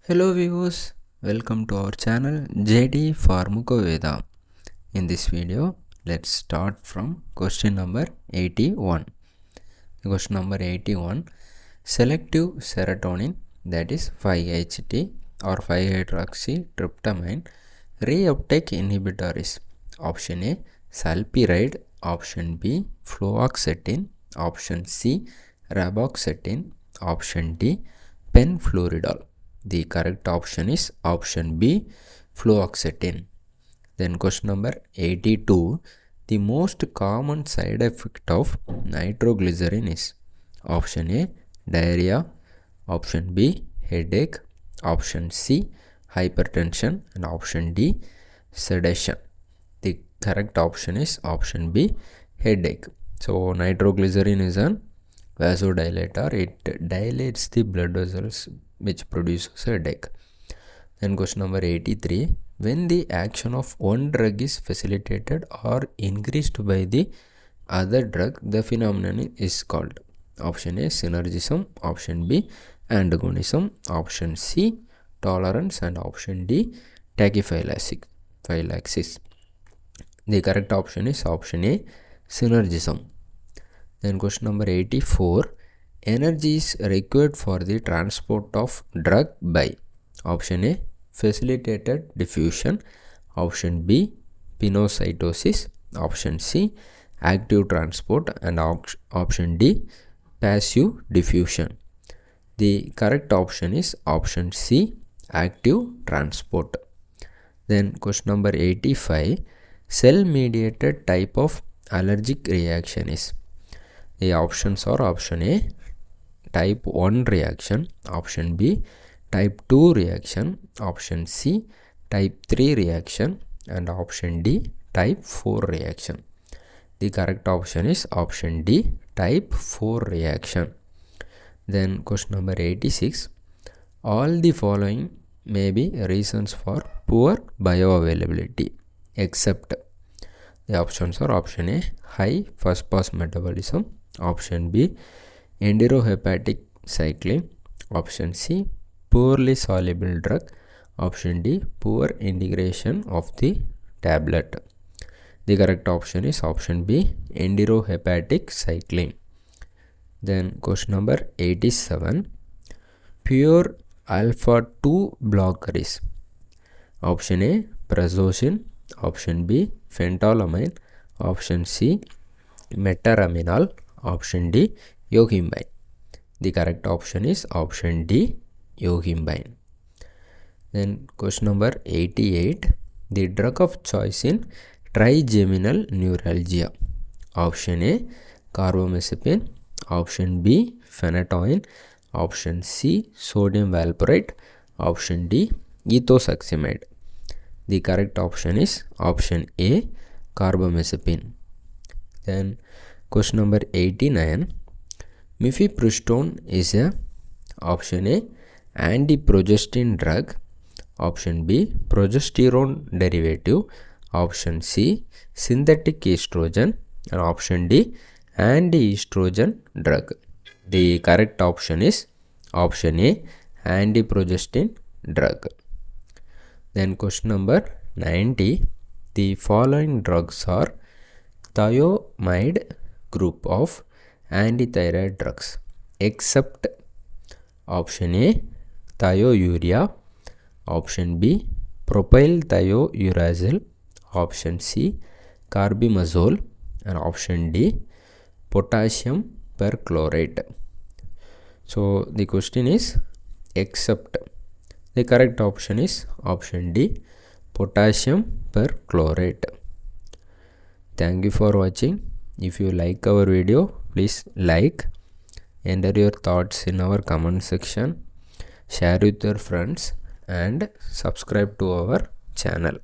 Hello viewers, welcome to our channel JD Pharmacoveda. In this video, let's start from question number 81. Question number 81, selective serotonin, that is 5-HT or 5-hydroxytryptamine reuptake inhibitor is option A sulpiride, option B fluoxetine, option C reboxetine, option D penfluridol. The correct option is option B fluoxetine. Then question number 82, the most common side effect of nitroglycerin is option A diarrhea, option B headache, option C hypertension, and option D sedation. The correct option is option B headache. So nitroglycerin is an vasodilator. It dilates the blood vessels which produces headache. Then question number 83, when the action of one drug is facilitated or increased by the other drug, the phenomenon is called option A synergism, option B antagonism, option C tolerance, and option D tachyphylaxis. The correct option is option A synergism. Then question number 84, energy is required for the transport of drug by option A facilitated diffusion, option B pinocytosis, option C active transport, and option D passive diffusion. The correct option is option C active transport. Then question number 85, cell mediated type of allergic reaction is. The options are option A type 1 reaction, option B type 2 reaction, option C type 3 reaction, and option D type 4 reaction. The correct option is option D type 4 reaction. Then question number 86, all the following may be reasons for poor bioavailability except. The options are option A high first pass metabolism, option B enterohepatic cycling, option C poorly soluble drug, option D poor integration of the tablet. The correct option is option B enterohepatic cycling. Then question number 87, pure alpha 2 blocker is option A prazosin, option B phentolamine, option C metaraminol, option D yohimbine. The correct option is option D yohimbine. Then question number 88, the drug of choice in trigeminal neuralgia, option A carbamazepine, option B phenytoin, option C sodium valproate, option D ethosuximide. The correct option is option A carbamazepine. Then question number 89, mifepristone is a option A antiprogestin drug, option B progesterone derivative, option C synthetic estrogen, and option D anti-estrogen drug. The correct option is option A antiprogestin drug. Then question number 90, the following drugs are thiamide group of antithyroid drugs except option A thiourea, option B propyl thiouracil, option C carbimazole, and option D potassium perchlorate. So the question is except. The correct option is option D potassium perchlorate. Thank you for watching. If you like our video, please like, enter your thoughts in our comment section, share with your friends, and subscribe to our channel.